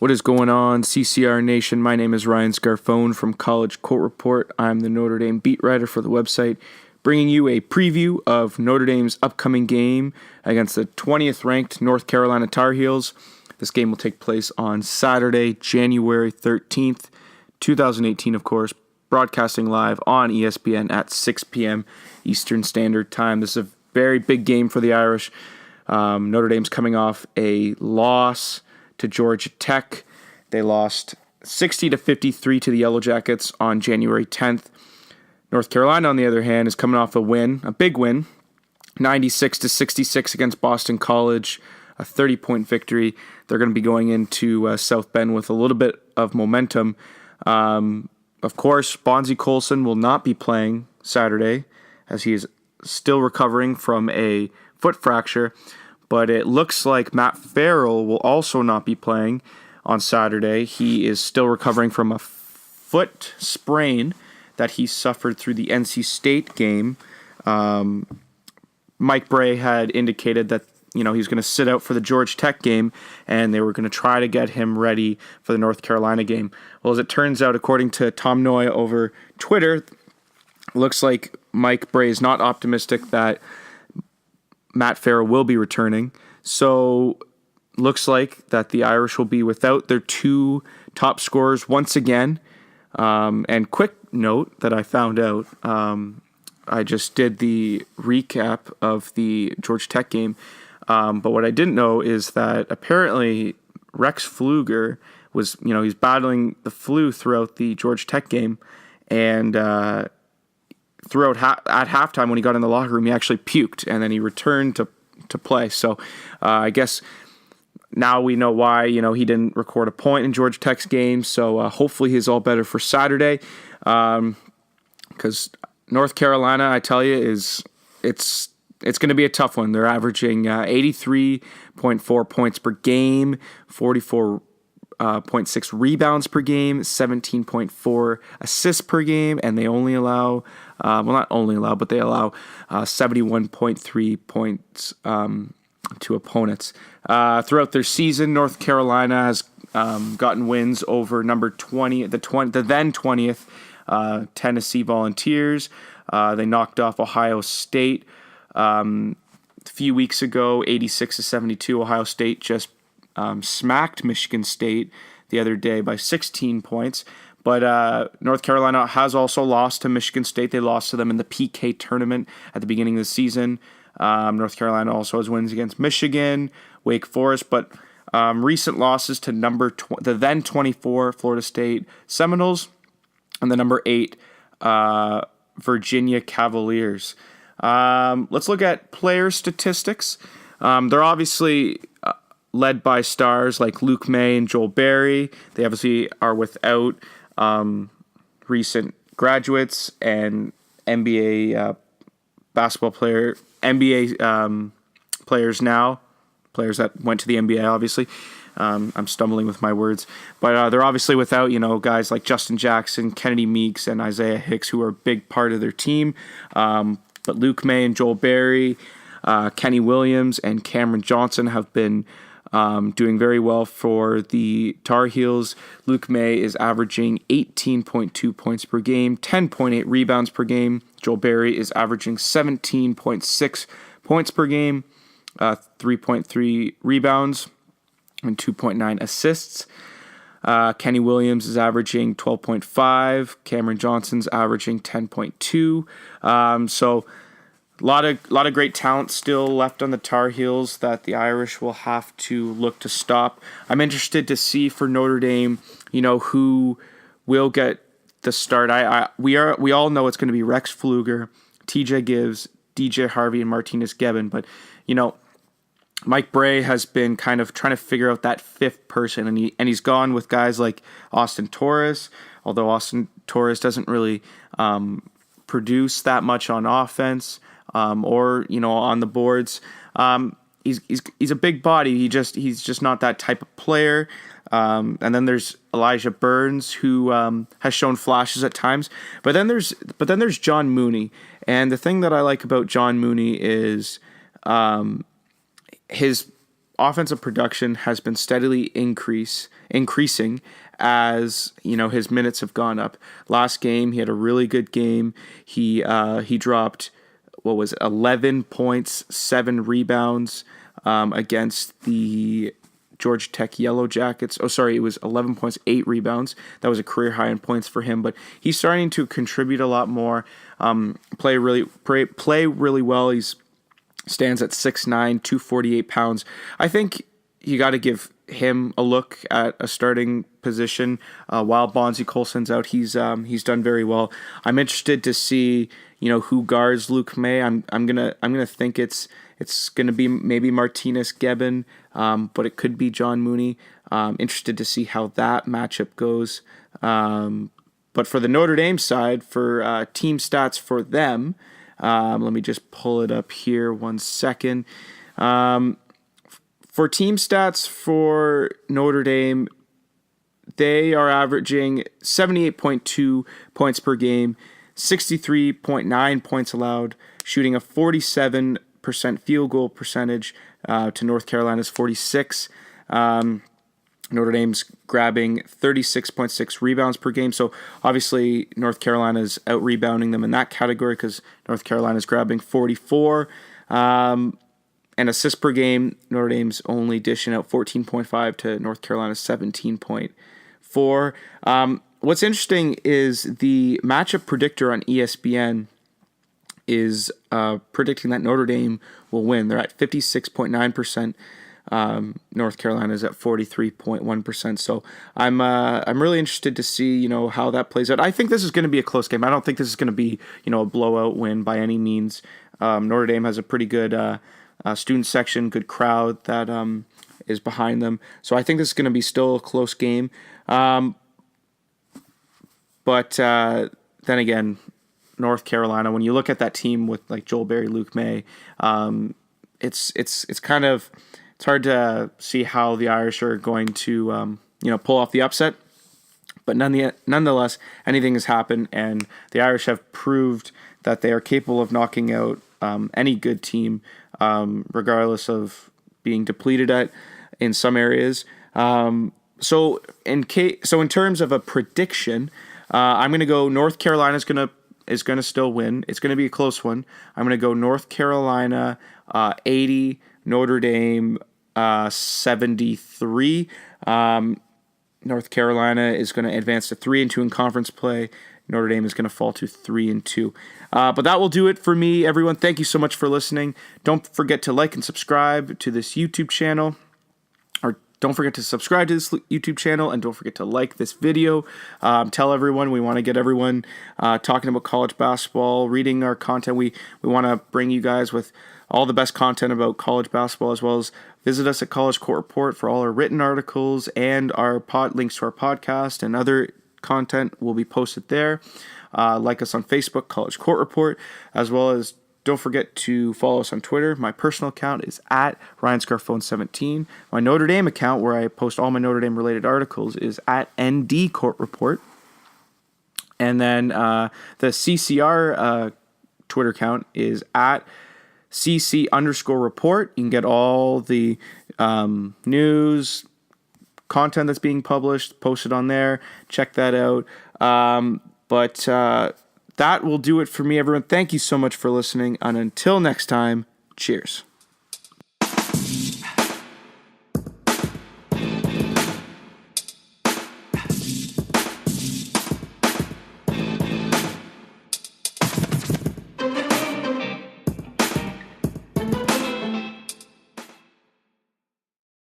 What is going on, CCR Nation? My name is Ryan Scarfone from College Quote Report. I'm the Notre Dame beat writer for the website, bringing you a preview of Notre Dame's upcoming game against the 20th ranked North Carolina Tar Heels. This game will take place on Saturday, January 13th, 2018, of course, broadcasting live on ESPN at 6 p.m. Eastern Standard Time. This is a very big game for the Irish. Notre Dame's coming off a loss to Georgia Tech. They lost 60-53 to the Yellow Jackets on January 10th. North Carolina, on the other hand, is coming off a win, a big win, 96-66 against Boston College, a 30-point victory. They're going to be going into South Bend with a little bit of momentum. Of course, Bonzie Colson will not be playing Saturday as he is still recovering from a foot fracture. But it looks like Matt Farrell will also not be playing on Saturday. He is still recovering from a foot sprain that he suffered through the NC State game. Mike Bray had indicated that he was going to sit out for the Georgia Tech game, and they were going to try to get him ready for the North Carolina game. Well, as it turns out, according to Tom Noy over Twitter, looks like Mike Bray is not optimistic that Matt Farrell will be returning. So looks like that the Irish will be without their two top scorers once again. And quick note that I found out, I just did the recap of the Georgia Tech game. But what I didn't know is that apparently Rex Pfluger was, he's battling the flu throughout the Georgia Tech game. And throughout at halftime when he got in the locker room, he actually puked, and then he returned to play. So I guess now we know why he didn't record a point in Georgia Tech's game. So hopefully he's all better for Saturday, because North Carolina, I tell you, it's going to be a tough one. They're averaging 83.4 points per game, 44.6 rebounds per game, 17.4 assists per game, and they only allow, not only allow, but they allow 71.3 points to opponents. Throughout their season, North Carolina has gotten wins over number 20, the then 20th Tennessee Volunteers. They knocked off Ohio State a few weeks ago, 86-72. Ohio State just smacked Michigan State the other day by 16 points. But North Carolina has also lost to Michigan State. They lost to them in the PK tournament at the beginning of the season. North Carolina also has wins against Michigan, Wake Forest, but recent losses to the then 24 Florida State Seminoles and the number 8 Virginia Cavaliers. Let's look at player statistics. They're obviously led by stars like Luke May and Joel Berry. They obviously are without recent graduates and NBA players now, players that went to the NBA, obviously. I'm stumbling with my words. But they're obviously without, guys like Justin Jackson, Kennedy Meeks, and Isaiah Hicks, who are a big part of their team. But Luke May and Joel Berry, Kenny Williams, and Cameron Johnson have been doing very well for the Tar Heels. Luke May is averaging 18.2 points per game, 10.8 rebounds per game. Joel Berry is averaging 17.6 points per game, 3.3 rebounds, and 2.9 assists. Kenny Williams is averaging 12.5. Cameron Johnson's averaging 10.2. So a lot of great talent still left on the Tar Heels that the Irish will have to look to stop. I'm interested to see for Notre Dame, who will get the start. We all know it's going to be Rex Pfluger, TJ Gibbs, DJ Harvey, and Martinez Gebben. But Mike Bray has been kind of trying to figure out that fifth person, and he's gone with guys like Austin Torres. Although Austin Torres doesn't really produce that much on offense. Or on the boards, he's a big body. He's just not that type of player. And then there's Elijah Burns, who has shown flashes at times. But then there's John Mooney, and the thing that I like about John Mooney is his offensive production has been steadily increasing as his minutes have gone up. Last game he had a really good game. He dropped 11 points, 7 rebounds against the Georgia Tech Yellow Jackets. Oh, sorry, it was 11 points, 8 rebounds. That was a career high in points for him. But he's starting to contribute a lot more. Play really well. He's stands at 6'9", 248 pounds. I think you got to give him a look at a starting position while Bonzi Colson's out. He's done very well. I'm interested to see who guards Luke May. I'm gonna think it's gonna be maybe Martinez Gebbin, but it could be John Mooney. Interested to see how that matchup goes. But for the Notre Dame side, for team stats for them. Let me just pull it up here 1 second. For team stats for Notre Dame, they are averaging 78.2 points per game, 63.9 points allowed, shooting a 47% field goal percentage to North Carolina's 46. Notre Dame's grabbing 36.6 rebounds per game. So obviously North Carolina's out-rebounding them in that category because North Carolina's grabbing 44. And assists per game, Notre Dame's only dishing out 14.5 to North Carolina's 17.4. What's interesting is the matchup predictor on ESPN is predicting that Notre Dame will win. They're at 56.9%. North Carolina is at 43.1%. So I'm really interested to see how that plays out. I think this is going to be a close game. I don't think this is going to be a blowout win by any means. Notre Dame has a pretty good student section, good crowd that is behind them. So I think this is going to be still a close game. But then again, North Carolina, when you look at that team with like Joel Berry, Luke May, it's kind of. It's hard to see how the Irish are going to, pull off the upset. But nonetheless, anything has happened, and the Irish have proved that they are capable of knocking out any good team, regardless of being depleted in some areas. So in terms of a prediction, I'm going to go North Carolina is going to still win. It's going to be a close one. I'm going to go North Carolina 80, Notre Dame 73. North Carolina is going to advance to 3-2 in conference play. Notre Dame is going to fall to 3-2. But that will do it for me, everyone. Thank you so much for listening. Don't forget to like and subscribe to this YouTube channel. Don't forget to subscribe to this YouTube channel, and don't forget to like this video. Tell everyone. We want to get everyone talking about college basketball, reading our content. We want to bring you guys with all the best content about college basketball, as well as visit us at College Court Report for all our written articles and our links to our podcast and other content will be posted there. Like us on Facebook, College Court Report, as well as don't forget to follow us on Twitter. My personal account is at Ryan Scarfone 17. My Notre Dame account, where I post all my Notre Dame related articles, is at ND Court Report. And then the CCR Twitter account is at CC_report. You can get all the news, content that's being published, posted on there. Check that out. But that will do it for me, everyone. Thank you so much for listening. And until next time, cheers.